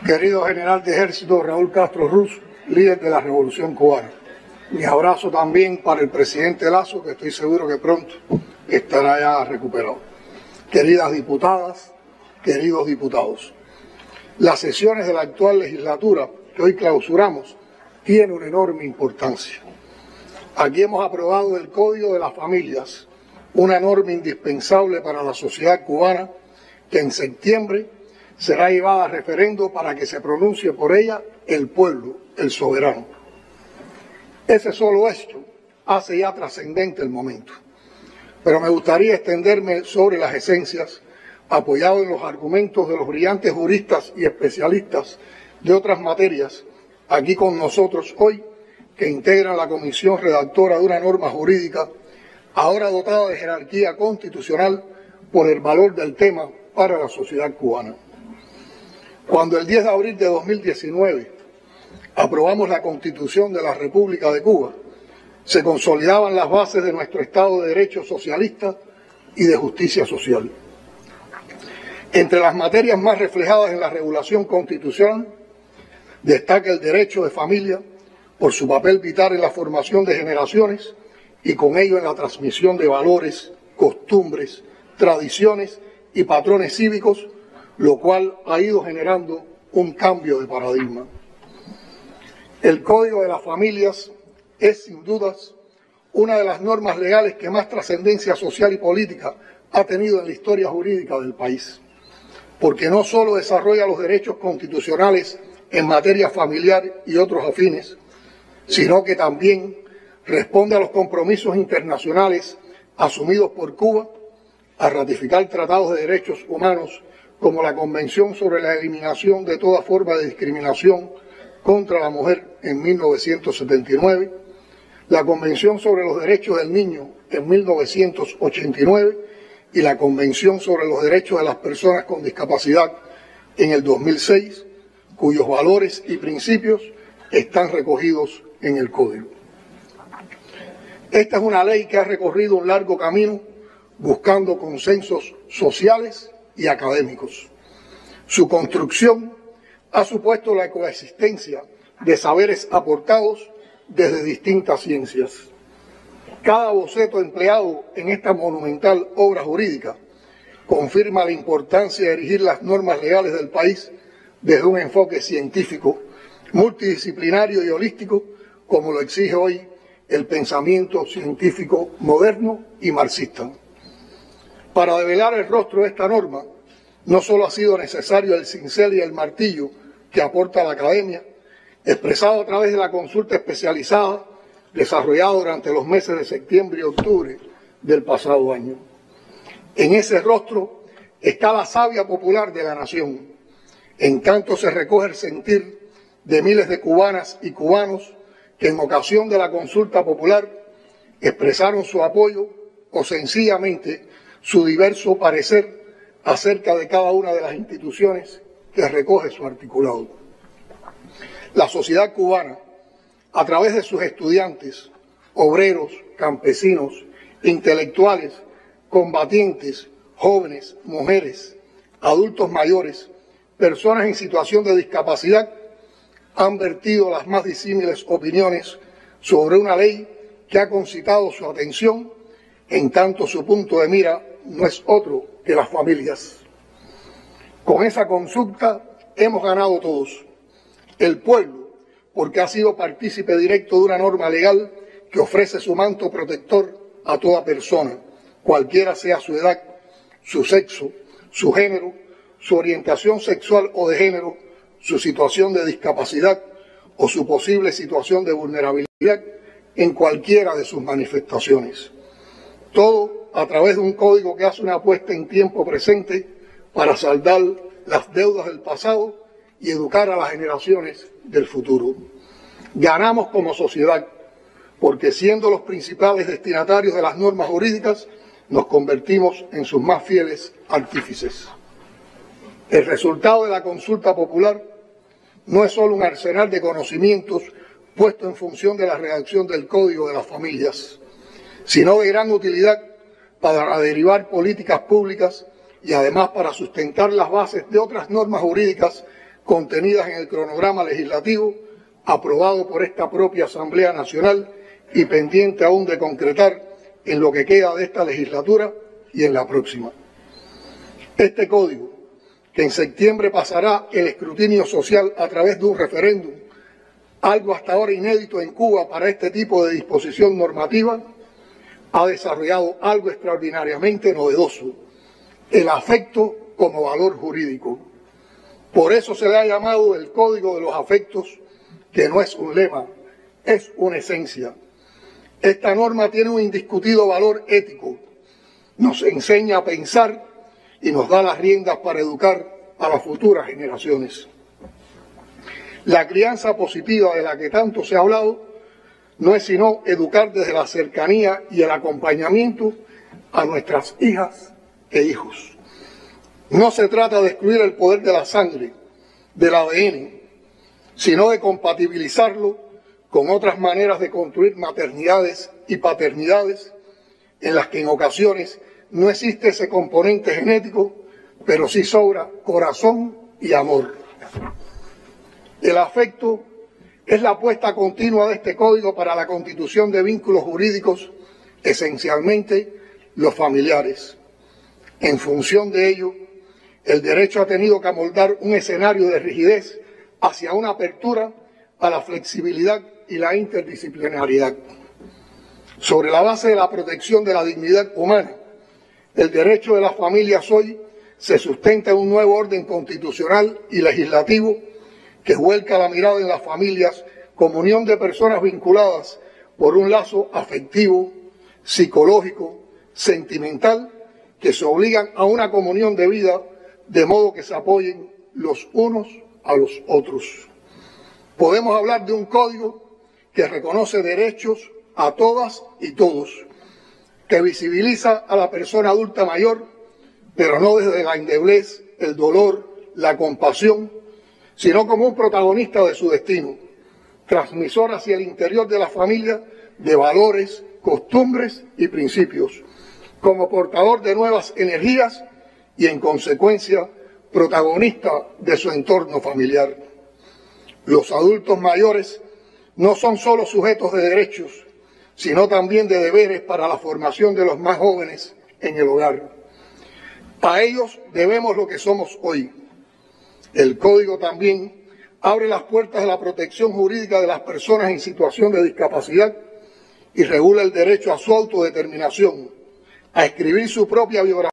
Querido general de ejército Raúl Castro Ruz, líder de la Revolución Cubana. Mi abrazo también para el presidente Lasso, que estoy seguro que pronto estará ya recuperado. Queridas diputadas, queridos diputados, las sesiones de la actual legislatura que hoy clausuramos tienen una enorme importancia. Aquí hemos aprobado el Código de las Familias, una norma indispensable para la sociedad cubana que en septiembre será llevada a referendo para que se pronuncie por ella el pueblo, el soberano. Ese solo hecho hace ya trascendente el momento. Pero me gustaría extenderme sobre las esencias, apoyado en los argumentos de los brillantes juristas y especialistas de otras materias, aquí con nosotros hoy, que integran la comisión redactora de una norma jurídica, ahora dotada de jerarquía constitucional por el valor del tema para la sociedad cubana. Cuando el 10 de abril de 2019 aprobamos la Constitución de la República de Cuba, se consolidaban las bases de nuestro Estado de Derecho socialista y de justicia social. Entre las materias más reflejadas en la regulación constitucional, destaca el derecho de familia por su papel vital en la formación de generaciones y con ello en la transmisión de valores, costumbres, tradiciones y patrones cívicos, lo cual ha ido generando un cambio de paradigma. El Código de las Familias es, sin dudas, una de las normas legales que más trascendencia social y política ha tenido en la historia jurídica del país, porque no solo desarrolla los derechos constitucionales en materia familiar y otros afines, sino que también responde a los compromisos internacionales asumidos por Cuba a ratificar tratados de derechos humanos como la Convención sobre la Eliminación de toda forma de discriminación contra la mujer en 1979, la Convención sobre los Derechos del Niño en 1989 y la Convención sobre los Derechos de las Personas con Discapacidad en el 2006, cuyos valores y principios están recogidos en el Código. Esta es una ley que ha recorrido un largo camino buscando consensos sociales y académicos. Su construcción ha supuesto la coexistencia de saberes aportados desde distintas ciencias. Cada boceto empleado en esta monumental obra jurídica confirma la importancia de erigir las normas legales del país desde un enfoque científico, multidisciplinario y holístico, como lo exige hoy el pensamiento científico moderno y marxista. Para develar el rostro de esta norma, no solo ha sido necesario el cincel y el martillo que aporta la academia, expresado a través de la consulta especializada desarrollada durante los meses de septiembre y octubre del pasado año. En ese rostro está la savia popular de la nación. En tanto se recoge el sentir de miles de cubanas y cubanos que en ocasión de la consulta popular expresaron su apoyo o sencillamente su diverso parecer acerca de cada una de las instituciones que recoge su articulado. La sociedad cubana, a través de sus estudiantes, obreros, campesinos, intelectuales, combatientes, jóvenes, mujeres, adultos mayores, personas en situación de discapacidad, han vertido las más disímiles opiniones sobre una ley que ha concitado su atención, en tanto su punto de mira no es otro que las familias. Con esa consulta hemos ganado todos. El pueblo, porque ha sido partícipe directo de una norma legal que ofrece su manto protector a toda persona, cualquiera sea su edad, su sexo, su género, su orientación sexual o de género, su situación de discapacidad o su posible situación de vulnerabilidad en cualquiera de sus manifestaciones. Todo a través de un código que hace una apuesta en tiempo presente para saldar las deudas del pasado y educar a las generaciones del futuro. Ganamos como sociedad, porque siendo los principales destinatarios de las normas jurídicas, nos convertimos en sus más fieles artífices. El resultado de la consulta popular no es solo un arsenal de conocimientos puesto en función de la redacción del Código de las Familias, sino de gran utilidad para derivar políticas públicas y además para sustentar las bases de otras normas jurídicas contenidas en el cronograma legislativo aprobado por esta propia Asamblea Nacional y pendiente aún de concretar en lo que queda de esta legislatura y en la próxima. Este código, que en septiembre pasará el escrutinio social a través de un referéndum, algo hasta ahora inédito en Cuba para este tipo de disposición normativa, ha desarrollado algo extraordinariamente novedoso: el afecto como valor jurídico. Por eso se le ha llamado el Código de los Afectos, que no es un lema, es una esencia. Esta norma tiene un indiscutido valor ético, nos enseña a pensar y nos da las riendas para educar a las futuras generaciones. La crianza positiva de la que tanto se ha hablado no es sino educar desde la cercanía y el acompañamiento a nuestras hijas e hijos. No se trata de excluir el poder de la sangre, del ADN, sino de compatibilizarlo con otras maneras de construir maternidades y paternidades en las que en ocasiones no existe ese componente genético, pero sí sobra corazón y amor. El afecto es la apuesta continua de este código para la constitución de vínculos jurídicos, esencialmente los familiares. En función de ello, el derecho ha tenido que amoldar un escenario de rigidez hacia una apertura a la flexibilidad y la interdisciplinariedad. Sobre la base de la protección de la dignidad humana, el derecho de las familias hoy se sustenta en un nuevo orden constitucional y legislativo que vuelca la mirada en las familias como unión de personas vinculadas por un lazo afectivo, psicológico, sentimental, que se obligan a una comunión de vida de modo que se apoyen los unos a los otros. Podemos hablar de un código que reconoce derechos a todas y todos, que visibiliza a la persona adulta mayor, pero no desde la endeblez, el dolor, la compasión, sino como un protagonista de su destino, transmisor hacia el interior de la familia de valores, costumbres y principios, como portador de nuevas energías y, en consecuencia, protagonista de su entorno familiar. Los adultos mayores no son solo sujetos de derechos, sino también de deberes para la formación de los más jóvenes en el hogar. A ellos debemos lo que somos hoy. El Código también abre las puertas de la protección jurídica de las personas en situación de discapacidad y regula el derecho a su autodeterminación, a escribir su propia biografía.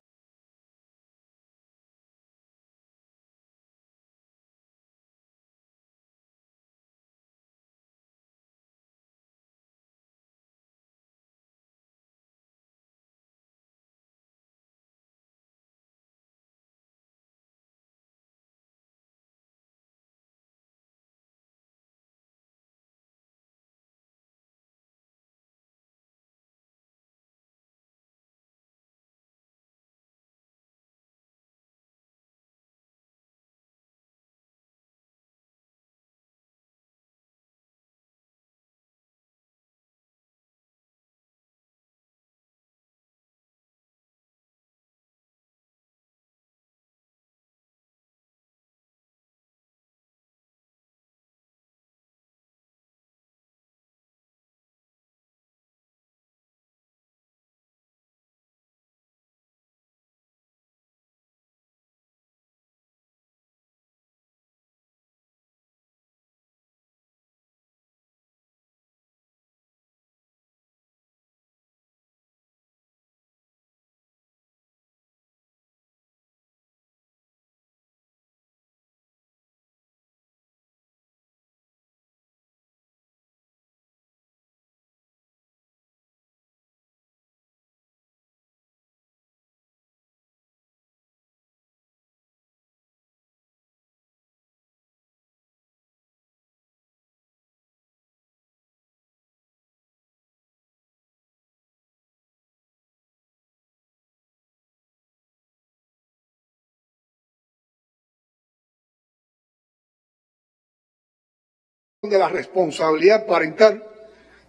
De la responsabilidad parental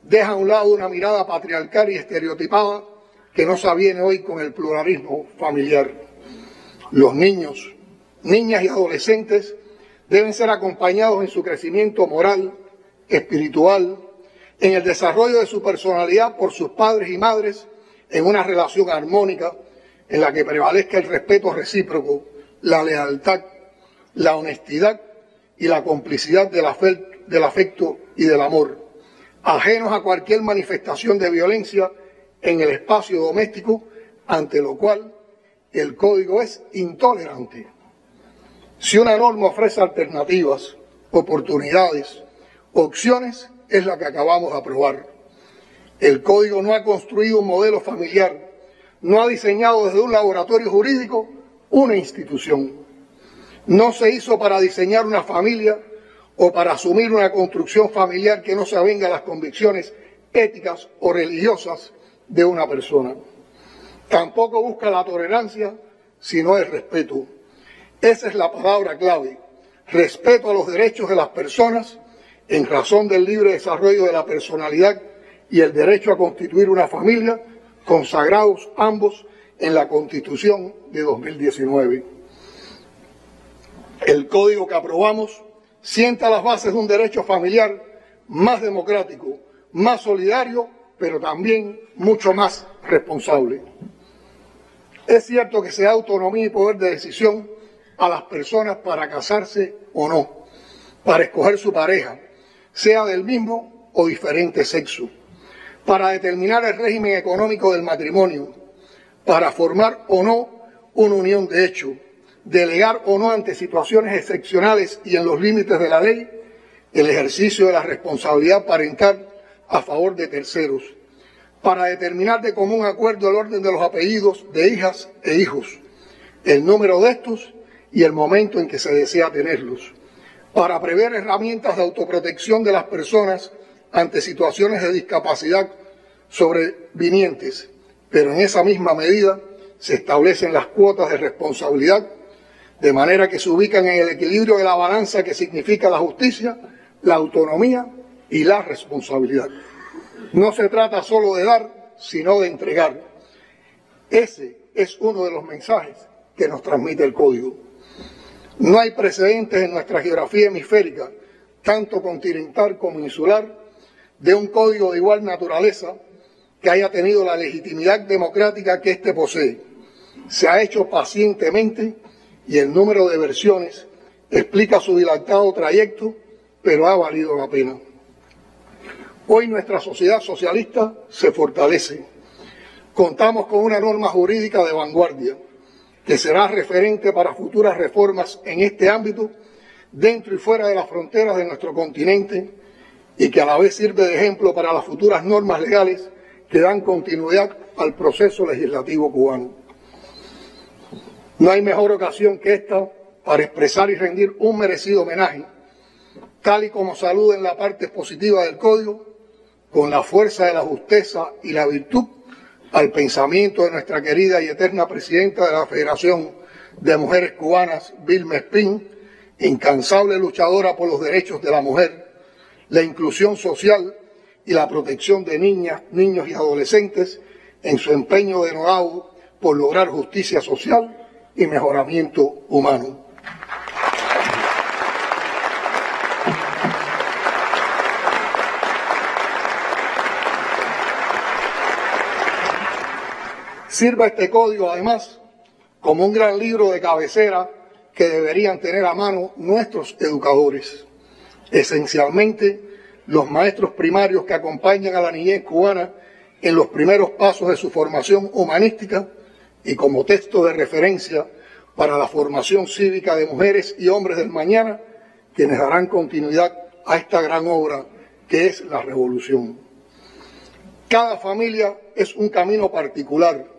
deja a un lado una mirada patriarcal y estereotipada que no se aviene hoy con el pluralismo familiar. Los niños, niñas y adolescentes deben ser acompañados en su crecimiento moral, espiritual, en el desarrollo de su personalidad por sus padres y madres, en una relación armónica en la que prevalezca el respeto recíproco, la lealtad, la honestidad y la complicidad del afecto y del amor, ajenos a cualquier manifestación de violencia en el espacio doméstico, ante lo cual el Código es intolerante. Si una norma ofrece alternativas, oportunidades, opciones, es la que acabamos de aprobar. El Código no ha construido un modelo familiar, no ha diseñado desde un laboratorio jurídico una institución. No se hizo para diseñar una familia o para asumir una construcción familiar que no se avenga a las convicciones éticas o religiosas de una persona. Tampoco busca la tolerancia, sino el respeto. Esa es la palabra clave: respeto a los derechos de las personas en razón del libre desarrollo de la personalidad y el derecho a constituir una familia, consagrados ambos en la Constitución de 2019. El Código que aprobamos sienta las bases de un derecho familiar más democrático, más solidario, pero también mucho más responsable. Es cierto que se da autonomía y poder de decisión a las personas para casarse o no, para escoger su pareja, sea del mismo o diferente sexo, para determinar el régimen económico del matrimonio, para formar o no una unión de hecho, delegar o no ante situaciones excepcionales y en los límites de la ley el ejercicio de la responsabilidad parental a favor de terceros, para determinar de común acuerdo el orden de los apellidos de hijas e hijos, el número de estos y el momento en que se desea tenerlos, para prever herramientas de autoprotección de las personas ante situaciones de discapacidad sobrevinientes, pero en esa misma medida se establecen las cuotas de responsabilidad, de manera que se ubican en el equilibrio de la balanza que significa la justicia, la autonomía y la responsabilidad. No se trata solo de dar, sino de entregar. Ese es uno de los mensajes que nos transmite el Código. No hay precedentes en nuestra geografía hemisférica, tanto continental como insular, de un código de igual naturaleza que haya tenido la legitimidad democrática que éste posee. Se ha hecho pacientemente y el número de versiones explica su dilatado trayecto, pero ha valido la pena. Hoy nuestra sociedad socialista se fortalece. Contamos con una norma jurídica de vanguardia que será referente para futuras reformas en este ámbito, dentro y fuera de las fronteras de nuestro continente, y que a la vez sirve de ejemplo para las futuras normas legales que dan continuidad al proceso legislativo cubano. No hay mejor ocasión que esta para expresar y rendir un merecido homenaje, tal y como saluda en la parte expositiva del Código, con la fuerza de la justeza y la virtud, al pensamiento de nuestra querida y eterna presidenta de la Federación de Mujeres Cubanas, Vilma Espín, incansable luchadora por los derechos de la mujer, la inclusión social y la protección de niñas, niños y adolescentes en su empeño denodado por lograr justicia social y mejoramiento humano. Sirva este código, además, como un gran libro de cabecera que deberían tener a mano nuestros educadores, esencialmente los maestros primarios que acompañan a la niñez cubana en los primeros pasos de su formación humanística y como texto de referencia para la formación cívica de mujeres y hombres del mañana, quienes darán continuidad a esta gran obra que es la revolución. Cada familia es un camino particular,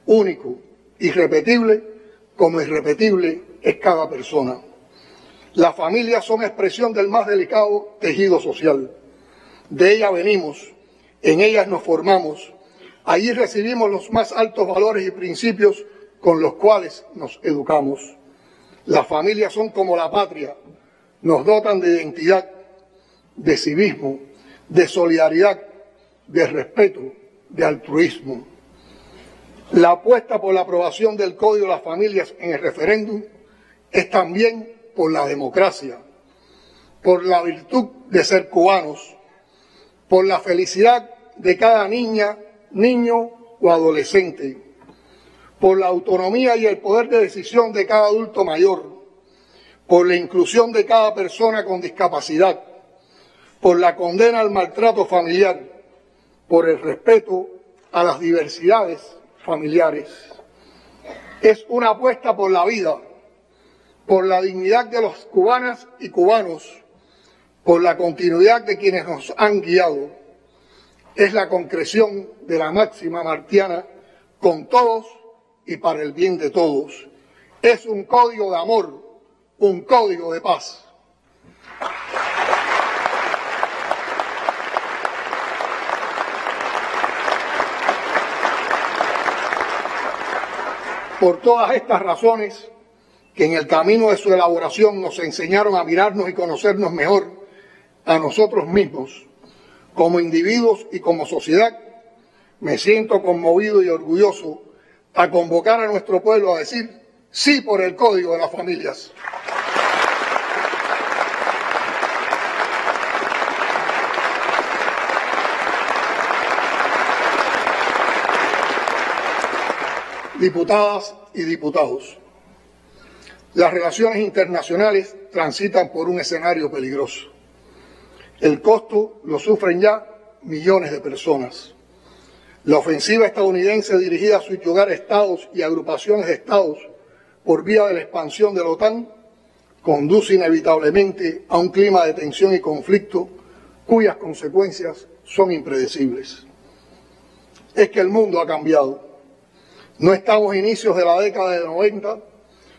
único, irrepetible, como irrepetible es cada persona. Las familias son expresión del más delicado tejido social. De ellas venimos, en ellas nos formamos, allí recibimos los más altos valores y principios con los cuales nos educamos. Las familias son como la patria, nos dotan de identidad, de civismo, de solidaridad, de respeto, de altruismo. La apuesta por la aprobación del Código de las Familias en el referéndum es también por la democracia, por la virtud de ser cubanos, por la felicidad de cada niña, niño o adolescente, por la autonomía y el poder de decisión de cada adulto mayor, por la inclusión de cada persona con discapacidad, por la condena al maltrato familiar, por el respeto a las diversidades familiares. Es una apuesta por la vida, por la dignidad de los cubanas y cubanos, por la continuidad de quienes nos han guiado. Es la concreción de la máxima martiana, con todos y para el bien de todos. Es un código de amor, un código de paz. Por todas estas razones, que en el camino de su elaboración nos enseñaron a mirarnos y conocernos mejor a nosotros mismos, como individuos y como sociedad, me siento conmovido y orgulloso a convocar a nuestro pueblo a decir sí por el Código de las Familias. Diputadas y diputados, las relaciones internacionales transitan por un escenario peligroso. El costo lo sufren ya millones de personas. La ofensiva estadounidense dirigida a subyugar estados y agrupaciones de estados por vía de la expansión de la OTAN conduce inevitablemente a un clima de tensión y conflicto cuyas consecuencias son impredecibles. Es que el mundo ha cambiado. No estamos a inicios de la década de 90,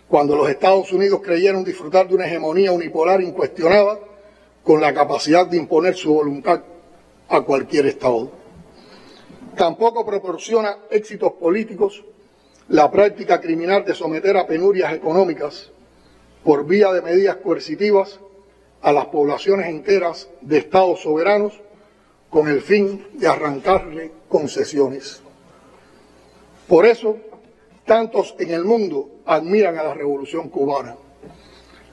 cuando los Estados Unidos creyeron disfrutar de una hegemonía unipolar incuestionada con la capacidad de imponer su voluntad a cualquier Estado. Tampoco proporciona éxitos políticos la práctica criminal de someter a penurias económicas por vía de medidas coercitivas a las poblaciones enteras de Estados soberanos con el fin de arrancarle concesiones. Por eso, tantos en el mundo admiran a la Revolución Cubana.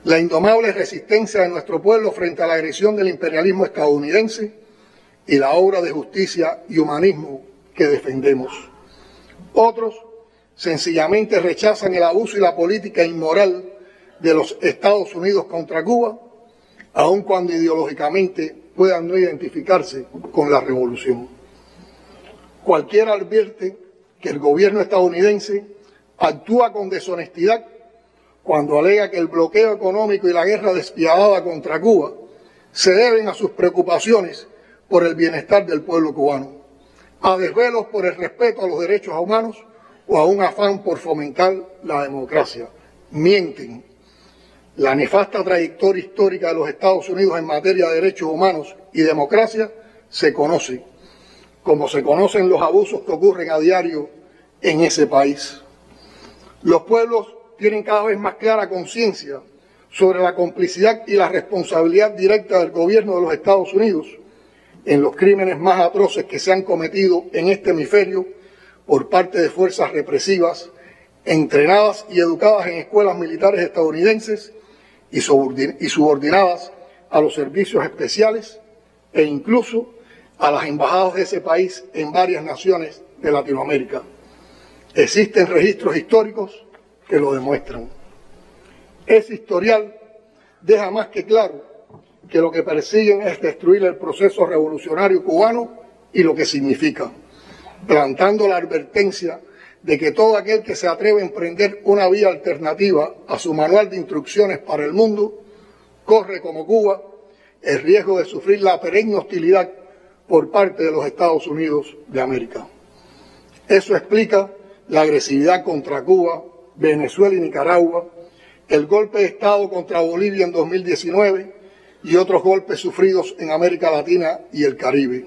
La indomable resistencia de nuestro pueblo frente a la agresión del imperialismo estadounidense y la obra de justicia y humanismo que defendemos. Otros sencillamente rechazan el abuso y la política inmoral de los Estados Unidos contra Cuba, aun cuando ideológicamente puedan no identificarse con la revolución. Cualquiera advierte que el gobierno estadounidense actúa con deshonestidad cuando alega que el bloqueo económico y la guerra despiadada contra Cuba se deben a sus preocupaciones por el bienestar del pueblo cubano, a desvelos por el respeto a los derechos humanos o a un afán por fomentar la democracia. Mienten. La nefasta trayectoria histórica de los Estados Unidos en materia de derechos humanos y democracia se conoce, como se conocen los abusos que ocurren a diario en ese país. Los pueblos tienen cada vez más clara conciencia sobre la complicidad y la responsabilidad directa del gobierno de los Estados Unidos en los crímenes más atroces que se han cometido en este hemisferio por parte de fuerzas represivas entrenadas y educadas en escuelas militares estadounidenses y subordinadas a los servicios especiales e incluso a las embajadas de ese país en varias naciones de Latinoamérica. Existen registros históricos que lo demuestran. Ese historial deja más que claro que lo que persiguen es destruir el proceso revolucionario cubano y lo que significa, plantando la advertencia de que todo aquel que se atreve a emprender una vía alternativa a su manual de instrucciones para el mundo, corre como Cuba el riesgo de sufrir la perenne hostilidad por parte de los Estados Unidos de América. Eso explica la agresividad contra Cuba, Venezuela y Nicaragua, el golpe de Estado contra Bolivia en 2019 y otros golpes sufridos en América Latina y el Caribe.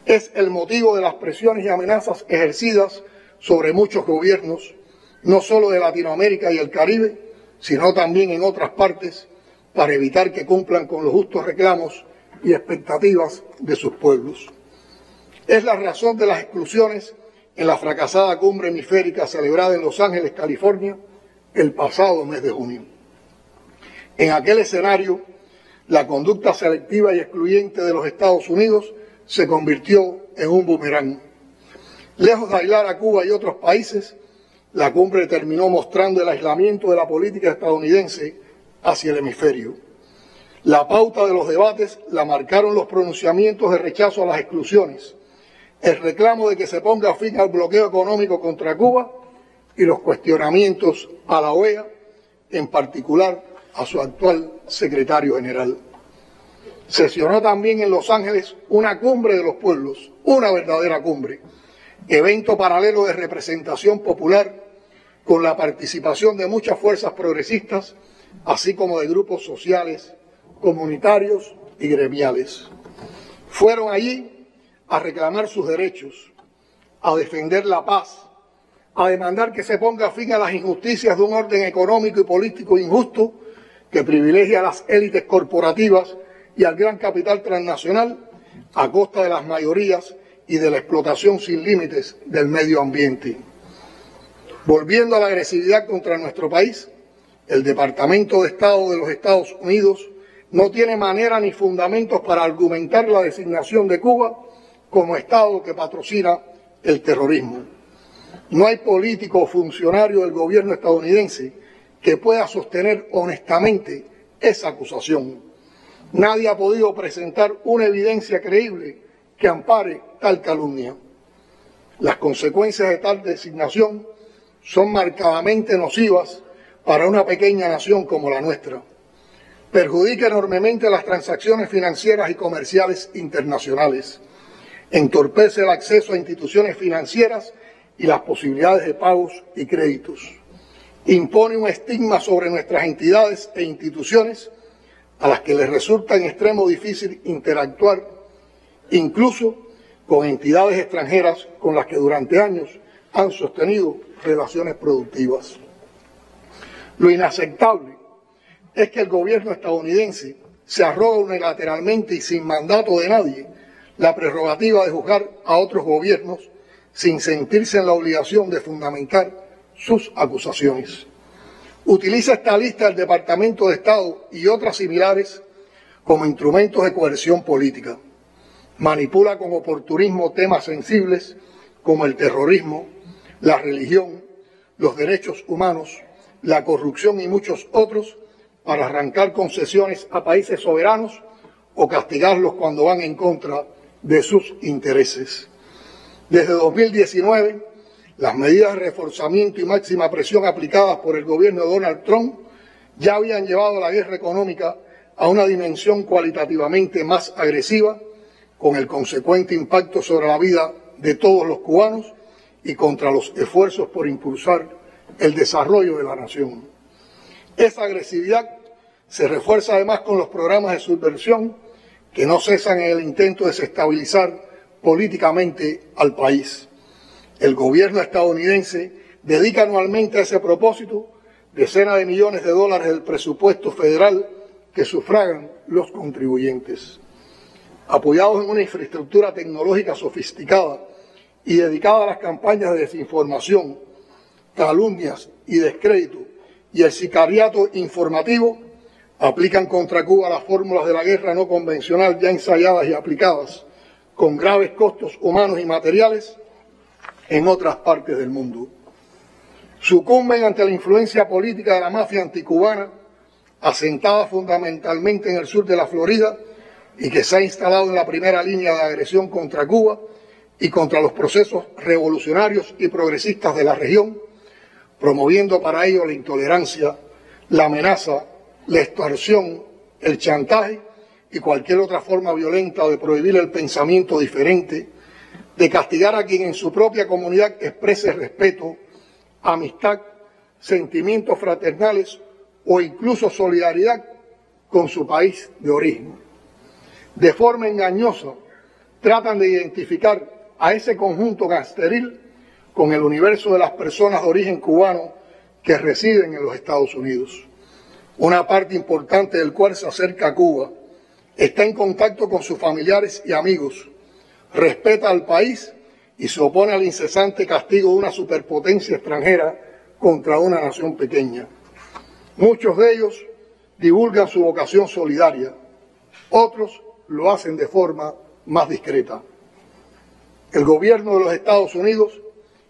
Es el motivo de las presiones y amenazas ejercidas sobre muchos gobiernos, no solo de Latinoamérica y el Caribe, sino también en otras partes, para evitar que cumplan con los justos reclamos y expectativas de sus pueblos. Es la razón de las exclusiones en la fracasada cumbre hemisférica celebrada en Los Ángeles, California, el pasado mes de junio. En aquel escenario, la conducta selectiva y excluyente de los Estados Unidos se convirtió en un boomerang. Lejos de aislar a Cuba y otros países, la cumbre terminó mostrando el aislamiento de la política estadounidense hacia el hemisferio. La pauta de los debates la marcaron los pronunciamientos de rechazo a las exclusiones, el reclamo de que se ponga fin al bloqueo económico contra Cuba y los cuestionamientos a la OEA, en particular a su actual secretario general. Sesionó también en Los Ángeles una cumbre de los pueblos, una verdadera cumbre, evento paralelo de representación popular con la participación de muchas fuerzas progresistas, así como de grupos sociales, comunitarios y gremiales. Fueron allí a reclamar sus derechos, a defender la paz, a demandar que se ponga fin a las injusticias de un orden económico y político injusto que privilegia a las élites corporativas y al gran capital transnacional a costa de las mayorías y de la explotación sin límites del medio ambiente. Volviendo a la agresividad contra nuestro país, el Departamento de Estado de los Estados Unidos no tiene manera ni fundamentos para argumentar la designación de Cuba como Estado que patrocina el terrorismo. No hay político o funcionario del gobierno estadounidense que pueda sostener honestamente esa acusación. Nadie ha podido presentar una evidencia creíble que ampare tal calumnia. Las consecuencias de tal designación son marcadamente nocivas para una pequeña nación como la nuestra. Perjudica enormemente las transacciones financieras y comerciales internacionales. Entorpece el acceso a instituciones financieras y las posibilidades de pagos y créditos. Impone un estigma sobre nuestras entidades e instituciones a las que les resulta en extremo difícil interactuar, incluso con entidades extranjeras con las que durante años han sostenido relaciones productivas. Lo inaceptable es que el gobierno estadounidense se arroga unilateralmente y sin mandato de nadie la prerrogativa de juzgar a otros gobiernos sin sentirse en la obligación de fundamentar sus acusaciones. Utiliza esta lista del Departamento de Estado y otras similares como instrumentos de coerción política. Manipula con oportunismo temas sensibles como el terrorismo, la religión, los derechos humanos, la corrupción y muchos otros para arrancar concesiones a países soberanos o castigarlos cuando van en contra de sus intereses. Desde 2019, las medidas de reforzamiento y máxima presión aplicadas por el gobierno de Donald Trump ya habían llevado la guerra económica a una dimensión cualitativamente más agresiva, con el consecuente impacto sobre la vida de todos los cubanos y contra los esfuerzos por impulsar el desarrollo de la nación. Esa agresividad se refuerza además con los programas de subversión que no cesan en el intento de desestabilizar políticamente al país. El gobierno estadounidense dedica anualmente a ese propósito decenas de millones de dólares del presupuesto federal que sufragan los contribuyentes. Apoyados en una infraestructura tecnológica sofisticada y dedicada a las campañas de desinformación, calumnias y descrédito y el sicariato informativo, aplican contra Cuba las fórmulas de la guerra no convencional ya ensayadas y aplicadas, con graves costos humanos y materiales, en otras partes del mundo. Sucumben ante la influencia política de la mafia anticubana, asentada fundamentalmente en el sur de la Florida y que se ha instalado en la primera línea de agresión contra Cuba y contra los procesos revolucionarios y progresistas de la región, promoviendo para ello la intolerancia, la amenaza, la extorsión, el chantaje y cualquier otra forma violenta de prohibir el pensamiento diferente, de castigar a quien en su propia comunidad exprese respeto, amistad, sentimientos fraternales o incluso solidaridad con su país de origen. De forma engañosa, tratan de identificar a ese conjunto gangsteril con el universo de las personas de origen cubano que residen en los Estados Unidos. Una parte importante del cual se acerca a Cuba, está en contacto con sus familiares y amigos, respeta al país y se opone al incesante castigo de una superpotencia extranjera contra una nación pequeña. Muchos de ellos divulgan su vocación solidaria, otros lo hacen de forma más discreta. El gobierno de los Estados Unidos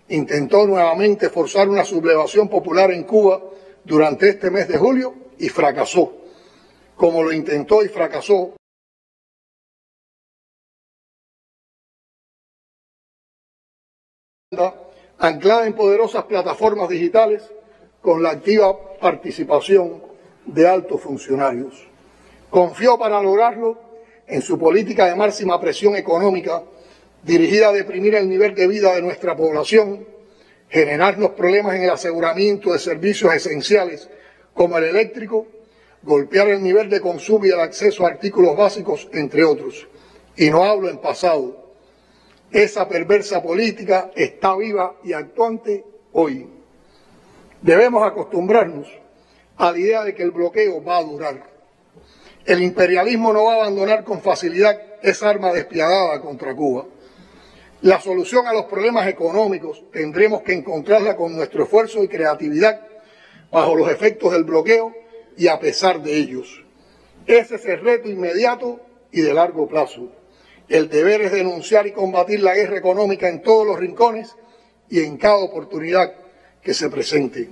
intentó nuevamente forzar una sublevación popular en Cuba durante este mes de julio y fracasó, como lo intentó y fracasó anclada en poderosas plataformas digitales con la activa participación de altos funcionarios. Confió para lograrlo en su política de máxima presión económica dirigida a deprimir el nivel de vida de nuestra población, generarnos problemas en el aseguramiento de servicios esenciales como el eléctrico, golpear el nivel de consumo y el acceso a artículos básicos, entre otros. Y no hablo en pasado. Esa perversa política está viva y actuante hoy. Debemos acostumbrarnos a la idea de que el bloqueo va a durar. El imperialismo no va a abandonar con facilidad esa arma despiadada contra Cuba. La solución a los problemas económicos tendremos que encontrarla con nuestro esfuerzo y creatividad bajo los efectos del bloqueo y a pesar de ellos. Ese es el reto inmediato y de largo plazo. El deber es denunciar y combatir la guerra económica en todos los rincones y en cada oportunidad que se presente.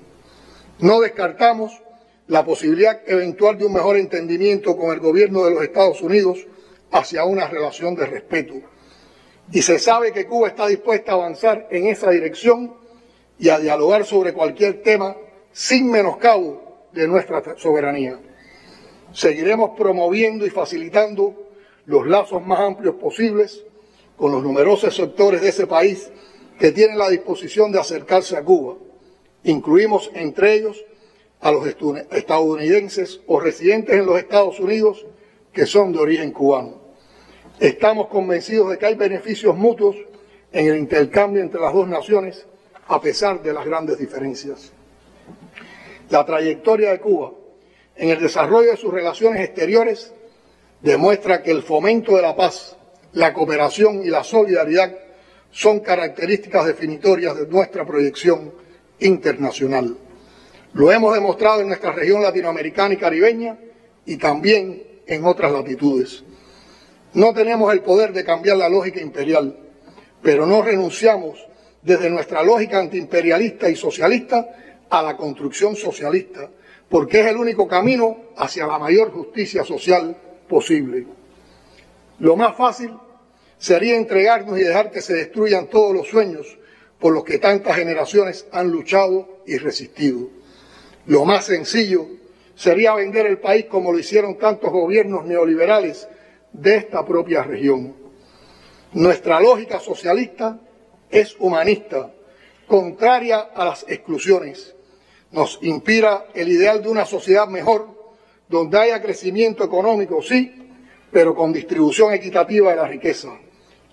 No descartamos la posibilidad eventual de un mejor entendimiento con el gobierno de los Estados Unidos hacia una relación de respeto. Y se sabe que Cuba está dispuesta a avanzar en esa dirección y a dialogar sobre cualquier tema sin menoscabo de nuestra soberanía. Seguiremos promoviendo y facilitando los lazos más amplios posibles con los numerosos sectores de ese país que tienen la disposición de acercarse a Cuba. Incluimos entre ellos a los estadounidenses o residentes en los Estados Unidos que son de origen cubano. Estamos convencidos de que hay beneficios mutuos en el intercambio entre las dos naciones, a pesar de las grandes diferencias. La trayectoria de Cuba en el desarrollo de sus relaciones exteriores demuestra que el fomento de la paz, la cooperación y la solidaridad son características definitorias de nuestra proyección internacional. Lo hemos demostrado en nuestra región latinoamericana y caribeña y también en otras latitudes. No tenemos el poder de cambiar la lógica imperial, pero no renunciamos desde nuestra lógica antiimperialista y socialista a la construcción socialista, porque es el único camino hacia la mayor justicia social posible. Lo más fácil sería entregarnos y dejar que se destruyan todos los sueños por los que tantas generaciones han luchado y resistido. Lo más sencillo sería vender el país como lo hicieron tantos gobiernos neoliberales de esta propia región. Nuestra lógica socialista es humanista, contraria a las exclusiones. Nos inspira el ideal de una sociedad mejor, donde haya crecimiento económico, sí, pero con distribución equitativa de la riqueza.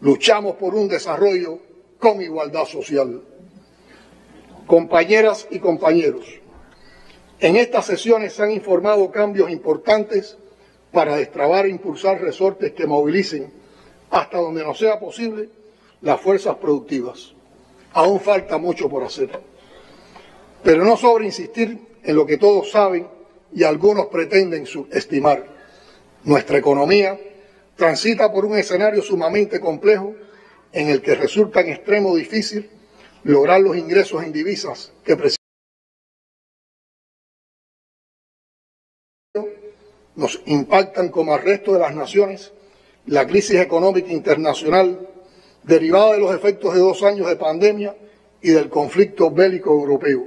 Luchamos por un desarrollo con igualdad social. Compañeras y compañeros, en estas sesiones se han informado cambios importantes para destrabar e impulsar resortes que movilicen, hasta donde nos sea posible, las fuerzas productivas. Aún falta mucho por hacer. Pero no sobra insistir en lo que todos saben y algunos pretenden subestimar. Nuestra economía transita por un escenario sumamente complejo en el que resulta en extremo difícil lograr los ingresos en divisas que nos impactan como al resto de las naciones la crisis económica internacional derivada de los efectos de 2 años de pandemia y del conflicto bélico europeo.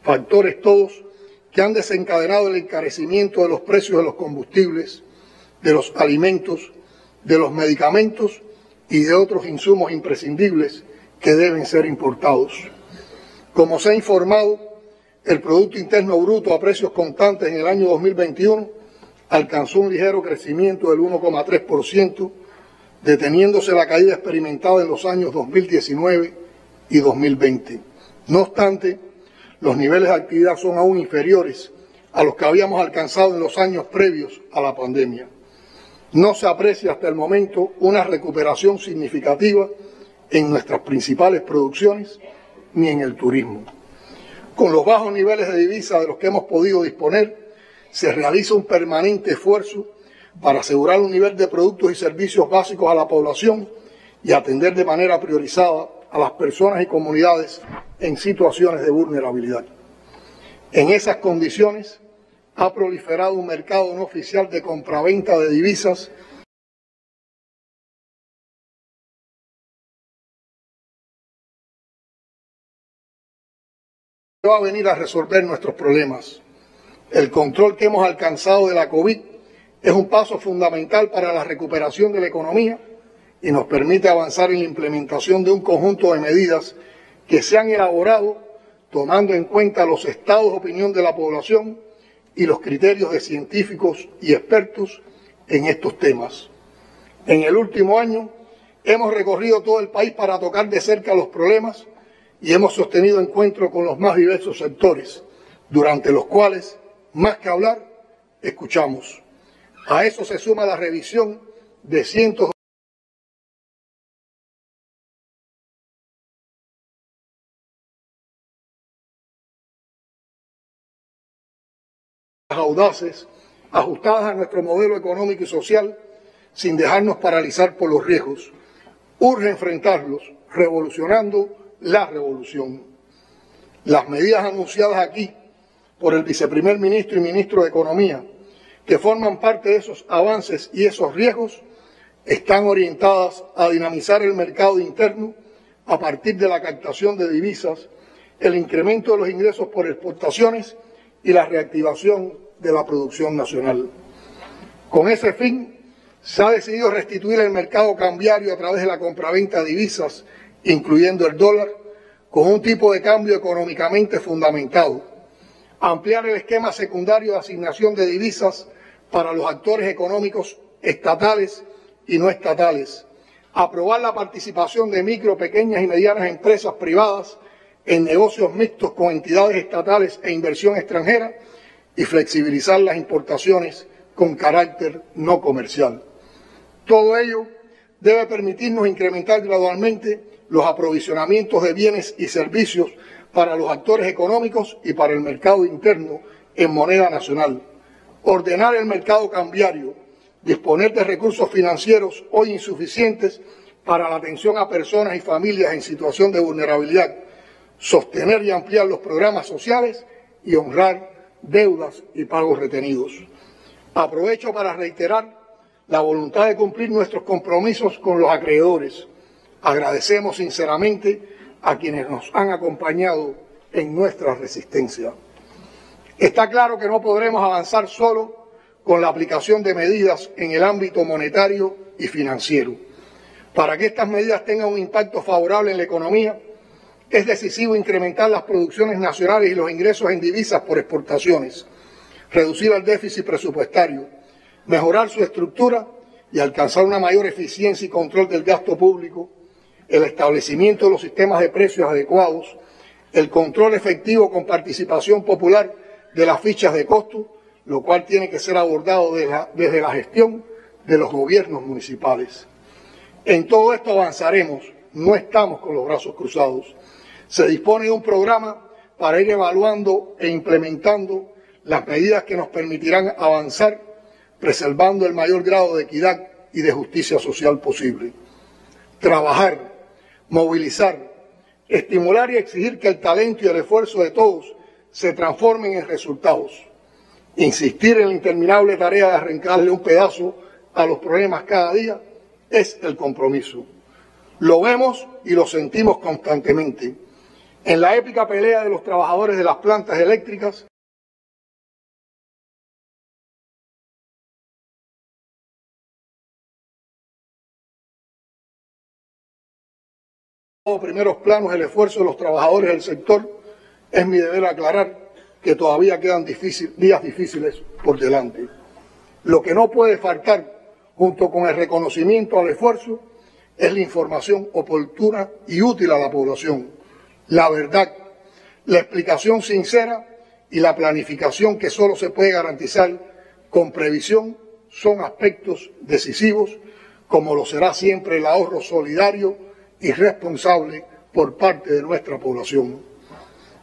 Factores todos que han desencadenado el encarecimiento de los precios de los combustibles, de los alimentos, de los medicamentos y de otros insumos imprescindibles que deben ser importados. Como se ha informado, el Producto Interno Bruto a precios constantes en el año 2021 alcanzó un ligero crecimiento del 1,3%, deteniéndose la caída experimentada en los años 2019 y 2020. No obstante, los niveles de actividad son aún inferiores a los que habíamos alcanzado en los años previos a la pandemia. No se aprecia hasta el momento una recuperación significativa en nuestras principales producciones ni en el turismo. Con los bajos niveles de divisa de los que hemos podido disponer, se realiza un permanente esfuerzo para asegurar un nivel de productos y servicios básicos a la población y atender de manera priorizada a las personas y comunidades en situaciones de vulnerabilidad. En esas condiciones ha proliferado un mercado no oficial de compraventa de divisas que va a venir a resolver nuestros problemas. El control que hemos alcanzado de la COVID es un paso fundamental para la recuperación de la economía y nos permite avanzar en la implementación de un conjunto de medidas que se han elaborado tomando en cuenta los estados de opinión de la población y los criterios de científicos y expertos en estos temas. En el último año hemos recorrido todo el país para tocar de cerca los problemas y hemos sostenido encuentros con los más diversos sectores, durante los cuales, más que hablar, escuchamos. A eso se suma la revisión de cientos de audaces, ajustadas a nuestro modelo económico y social, sin dejarnos paralizar por los riesgos. Urge enfrentarlos, revolucionando la revolución. Las medidas anunciadas aquí por el viceprimer ministro y ministro de Economía, que forman parte de esos avances y esos riesgos, están orientadas a dinamizar el mercado interno a partir de la captación de divisas, el incremento de los ingresos por exportaciones y la reactivación de la producción nacional. Con ese fin, se ha decidido restituir el mercado cambiario a través de la compraventa de divisas, incluyendo el dólar, con un tipo de cambio económicamente fundamentado, ampliar el esquema secundario de asignación de divisas para los actores económicos estatales y no estatales, aprobar la participación de micro, pequeñas y medianas empresas privadas en negocios mixtos con entidades estatales e inversión extranjera y flexibilizar las importaciones con carácter no comercial. Todo ello debe permitirnos incrementar gradualmente los aprovisionamientos de bienes y servicios para los actores económicos y para el mercado interno en moneda nacional, ordenar el mercado cambiario, disponer de recursos financieros hoy insuficientes para la atención a personas y familias en situación de vulnerabilidad, sostener y ampliar los programas sociales y honrar deudas y pagos retenidos. Aprovecho para reiterar la voluntad de cumplir nuestros compromisos con los acreedores. Agradecemos sinceramente a quienes nos han acompañado en nuestra resistencia. Está claro que no podremos avanzar solo con la aplicación de medidas en el ámbito monetario y financiero. Para que estas medidas tengan un impacto favorable en la economía, es decisivo incrementar las producciones nacionales y los ingresos en divisas por exportaciones, reducir el déficit presupuestario, mejorar su estructura y alcanzar una mayor eficiencia y control del gasto público, el establecimiento de los sistemas de precios adecuados, el control efectivo con participación popular de las fichas de costo, lo cual tiene que ser abordado desde la gestión de los gobiernos municipales. En todo esto avanzaremos, no estamos con los brazos cruzados. Se dispone de un programa para ir evaluando e implementando las medidas que nos permitirán avanzar, preservando el mayor grado de equidad y de justicia social posible. Trabajar, movilizar, estimular y exigir que el talento y el esfuerzo de todos se transformen en resultados. Insistir en la interminable tarea de arrancarle un pedazo a los problemas cada día es el compromiso. Lo vemos y lo sentimos constantemente. En la épica pelea de los trabajadores de las plantas eléctricas, primeros planos el esfuerzo de los trabajadores del sector, es mi deber aclarar que todavía quedan días difíciles por delante. Lo que no puede faltar, junto con el reconocimiento al esfuerzo, es la información oportuna y útil a la población, la verdad, la explicación sincera y la planificación que solo se puede garantizar con previsión son aspectos decisivos, como lo será siempre el ahorro solidario y responsable por parte de nuestra población.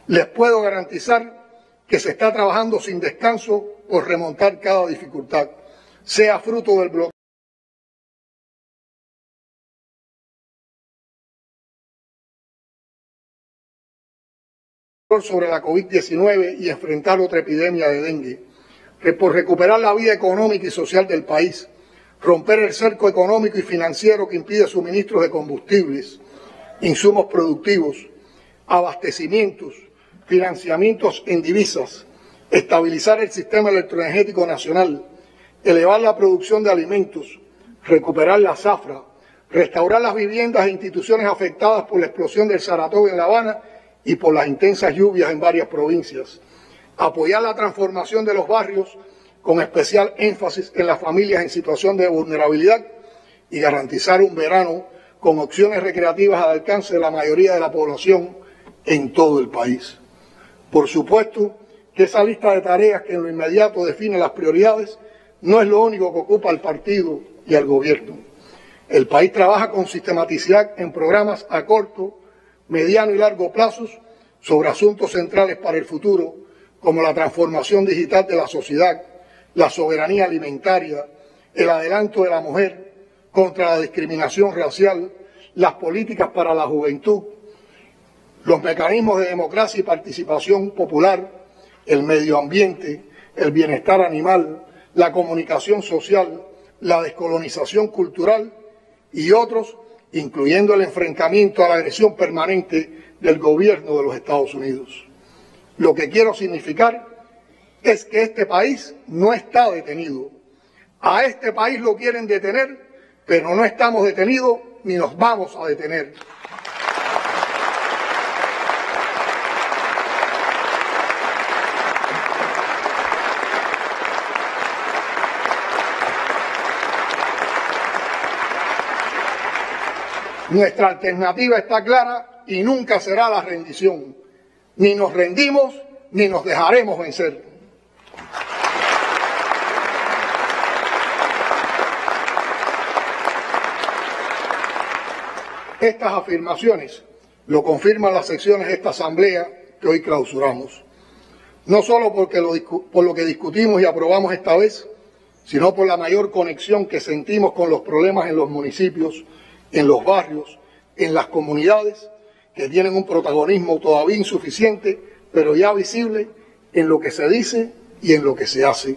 Les puedo garantizar que se está trabajando sin descanso por remontar cada dificultad, sea fruto del bloqueo sobre la COVID-19 y enfrentar otra epidemia de dengue, por recuperar la vida económica y social del país, romper el cerco económico y financiero que impide suministros de combustibles, insumos productivos, abastecimientos, financiamientos en divisas, estabilizar el sistema electroenergético nacional, elevar la producción de alimentos, recuperar la zafra, restaurar las viviendas e instituciones afectadas por la explosión del Saratoga en La Habana y por las intensas lluvias en varias provincias, apoyar la transformación de los barrios con especial énfasis en las familias en situación de vulnerabilidad y garantizar un verano con opciones recreativas al alcance de la mayoría de la población en todo el país. Por supuesto que esa lista de tareas que en lo inmediato define las prioridades no es lo único que ocupa al partido y al gobierno. El país trabaja con sistematicidad en programas a corto, mediano y largo plazos sobre asuntos centrales para el futuro, como la transformación digital de la sociedad, la soberanía alimentaria, el adelanto de la mujer contra la discriminación racial, las políticas para la juventud, los mecanismos de democracia y participación popular, el medio ambiente, el bienestar animal, la comunicación social, la descolonización cultural y otros, incluyendo el enfrentamiento a la agresión permanente del gobierno de los Estados Unidos. Lo que quiero significar es que este país no está detenido. A este país lo quieren detener, pero no estamos detenidos ni nos vamos a detener. Nuestra alternativa está clara y nunca será la rendición. Ni nos rendimos ni nos dejaremos vencer. Estas afirmaciones lo confirman las secciones de esta asamblea que hoy clausuramos. No solo por lo que discutimos y aprobamos esta vez, sino por la mayor conexión que sentimos con los problemas en los municipios, en los barrios, en las comunidades, que tienen un protagonismo todavía insuficiente, pero ya visible en lo que se dice y en lo que se hace.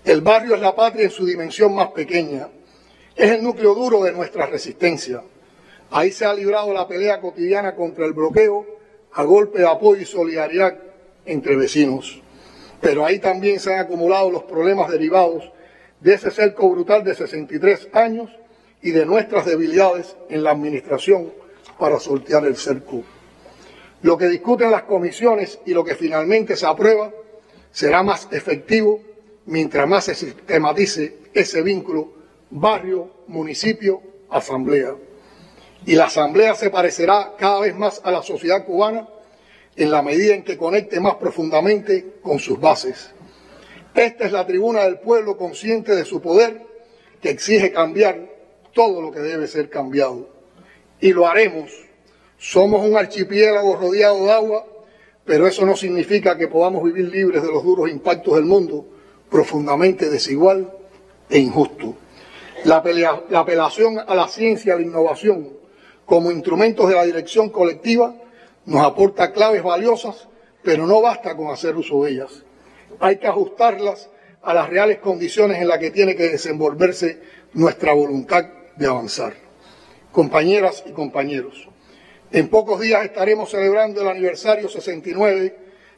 El barrio es la patria en su dimensión más pequeña, es el núcleo duro de nuestra resistencia. Ahí se ha librado la pelea cotidiana contra el bloqueo a golpe de apoyo y solidaridad entre vecinos. Pero ahí también se han acumulado los problemas derivados de ese cerco brutal de 63 años y de nuestras debilidades en la administración para sortear el cerco. Lo que discuten las comisiones y lo que finalmente se aprueba será más efectivo mientras más se sistematice ese vínculo barrio, municipio, asamblea. Y la asamblea se parecerá cada vez más a la sociedad cubana en la medida en que conecte más profundamente con sus bases. Esta es la tribuna del pueblo consciente de su poder que exige cambiar todo lo que debe ser cambiado. Y lo haremos. Somos un archipiélago rodeado de agua, pero eso no significa que podamos vivir libres de los duros impactos del mundo, profundamente desigual e injusto. La apelación a la ciencia y a la innovación como instrumentos de la dirección colectiva nos aporta claves valiosas, pero no basta con hacer uso de ellas. Hay que ajustarlas a las reales condiciones en las que tiene que desenvolverse nuestra voluntad de avanzar. Compañeras y compañeros, en pocos días estaremos celebrando el aniversario 69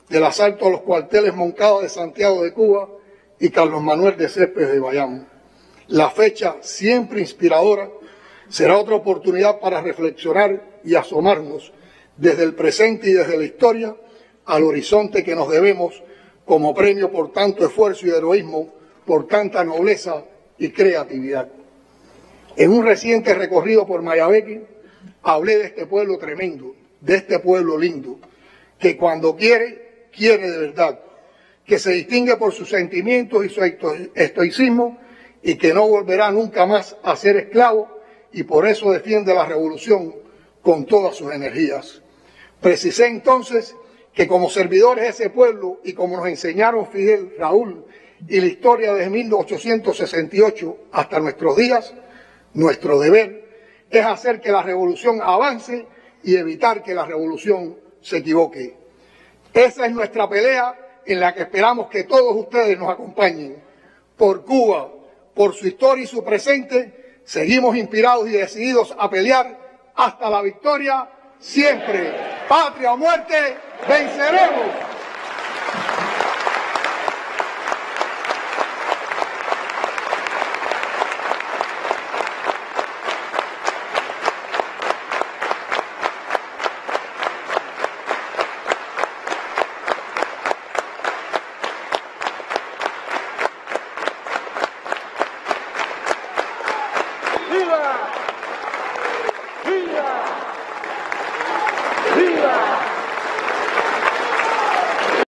del asalto a los cuarteles Moncada de Santiago de Cuba y Carlos Manuel de Céspedes de Bayamo. La fecha, siempre inspiradora, será otra oportunidad para reflexionar y asomarnos desde el presente y desde la historia al horizonte que nos debemos como premio por tanto esfuerzo y heroísmo, por tanta nobleza y creatividad. En un reciente recorrido por Mayabeque, hablé de este pueblo tremendo, de este pueblo lindo, que cuando quiere, quiere de verdad, que se distingue por sus sentimientos y su estoicismo y que no volverá nunca más a ser esclavo y por eso defiende la revolución con todas sus energías. Precisé entonces que como servidores de ese pueblo y como nos enseñaron Fidel, Raúl y la historia desde 1868 hasta nuestros días, nuestro deber es hacer que la revolución avance y evitar que la revolución se equivoque. Esa es nuestra pelea en la que esperamos que todos ustedes nos acompañen. Por Cuba, por su historia y su presente, seguimos inspirados y decididos a pelear hasta la victoria siempre. Patria o muerte, venceremos.